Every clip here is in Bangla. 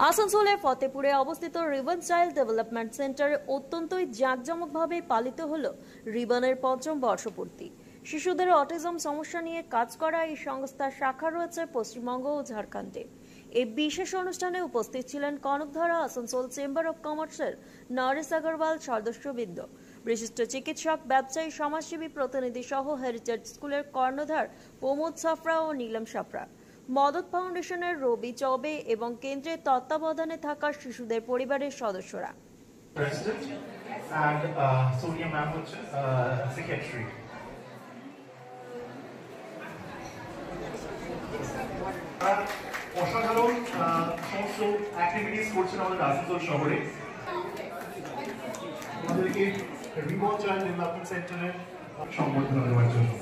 আসানসোলের ফতেপুরে অবস্থিত রিবন চাইল্ড ডেভেলপমেন্ট সেন্টারে অত্যন্তই জাঁকজমকভাবে পালিত হল রিবনের পঞ্চম বর্ষপূর্তি। শিশুদের অটিজম সমস্যা নিয়ে কাজ করা এই সংস্থার শাখা রয়েছে পশ্চিমবঙ্গ ও ঝাড়খণ্ডে। এই বিশেষ অনুষ্ঠানে উপস্থিত ছিলেন কনকধারা আসানসোল চেম্বার অব কমার্সের নরেশ আগরওয়াল সদস্যবৃন্দ, বিশিষ্ট চিকিৎসক, ব্যবসায়ী, সমাজসেবী প্রতিনিধি সহ হেরিটেজ স্কুলের কর্ণধার প্রমোদ সাফরা ও নীলম সাফরা, মদত ফাউন্ডেশনের রবি চৌবে এবং কেন্দ্রের তত্ত্বাবধানে থাকা শিশুদের পরিবারের সদস্যরা। অসাধারণ সমস্ত অ্যাক্টিভিটিস করছেন আমাদের আসানসোল শহরে। আমাদেরকে রিবন চাইল্ড ডেভেলপমেন্ট সেন্টারের সম্বর্ধনা দেওয়ার জন্য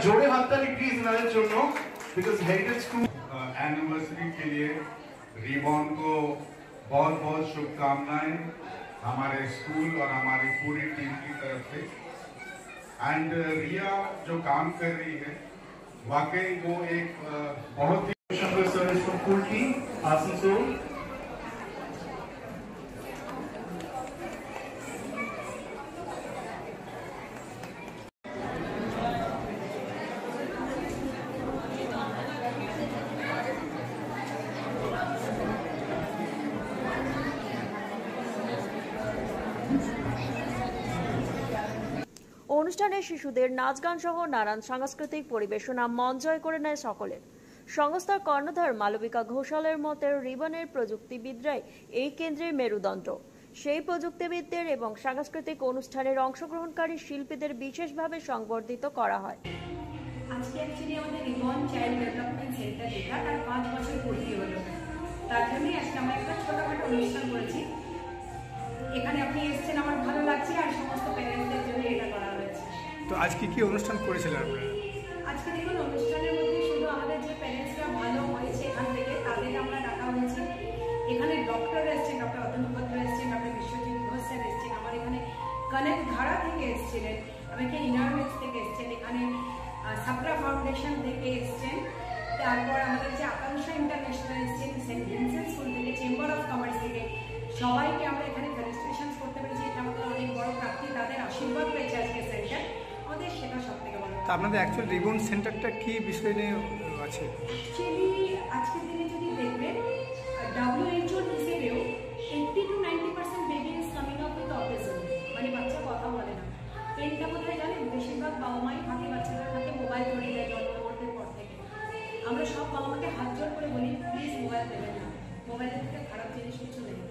जोड़े हाथताली प्लीज इनारे जন্য बिकॉज़ हेरिटेज स्कूल एनिवर्सरी के लिए रिबॉन को बहुत बहुत शुभकामनाएं हमारे स्कूल और हमारी पूरी टीम की तरफ से। एंड रिया जो काम कर रही है वाकई वो एक बहुत ही सर्विस फुल टीम आसनसोल। অনুষ্ঠানে শিশুদের নাচ গান সহ নানান সাংস্কৃতিক পরিবেশনা মন জয় করে নেয় সকলের। সংস্থার কর্ণধার মালবিকা ঘোষালের মতে রিবনের প্রযুক্তিবিদরাই এই কেন্দ্রের মেরুদণ্ড। সেই প্রযুক্তিবিদদের এবং সাংস্কৃতিক অনুষ্ঠানের অংশগ্রহণকারী শিল্পীদের বিশেষভাবে সংবর্ধিত করা হয়। আজকে অ্যাকচুয়ালি আমাদের রিবন চাইল্ড ডেভেলপমেন্ট সেন্টার যেটা তার 5 বছর পূর্তি হলো, তার জন্যই আজকে আমরা একটা ছোটখাটো অনুষ্ঠান করেছি। এখানে আপনি এসেছেন, আমার ভালো লাগছে, আর সমস্ত প্যারেন্টসদের জন্য এটা করা হয়েছে। তো আজকে কি অনুষ্ঠান করেছিলেন আপনারা? আজকে দেখুন, অনুষ্ঠানের মধ্যে শুধু আমাদের যে প্যারেন্টসরা ভালো হয়েছে এখান থেকে তাদের আমরা ডাকা হয়েছে। এখানে ডক্টর এসছেন, ডক্টর অতনু ভদ্র এসছেন, ডক্টর বিশ্বজিৎ ঘোষ স্যার এসছেন, আমার এখানে কনকধারা থেকে এসেছিলেন, আমাকে ইনারমেক্স থেকে এসছেন, এখানে সাফরা ফাউন্ডেশন থেকে এসছেন, তারপর আমাদের যে আকাঙ্ক্ষা ইন্টারন্যাশনাল এসছেন, সেন্ট ভিনসেন্ট স্কুল থেকে, চেম্বার অফ কমার্স থেকে, সবাইকে আমরা এখানে ফেলিস্ট্রেশন করতে পেরেছি। এটা আমাদের অনেক বড় প্রাপ্তি, তাদের আশীর্বাদ পেয়েছে আজকে সেন্টার আমাদের, সেটা সব থেকে বড়। আপনাদের অ্যাকচুয়াল রিবন সেন্টারটা কি বিষয় নিয়ে আছে? অ্যাকচুয়ালি আজকের দিনে যদি দেখবেন, WHO হিসেবেও 80 to 90% baby is coming up with autism, মানে বাচ্চা কথা বলে না। পেনটা কোথায় জানেন? বেশিরভাগ বাবা মাই থাকে বাচ্চাদের হাতে মোবাইল ধরিয়ে দেয় জন্ম করতে পর থেকে। আমরা সব বাবা মাকে হাত জোর করে বলি, প্লিজ মোবাইল দেবেন না, মোবাইলের থেকে খারাপ জিনিস কিছু নেই।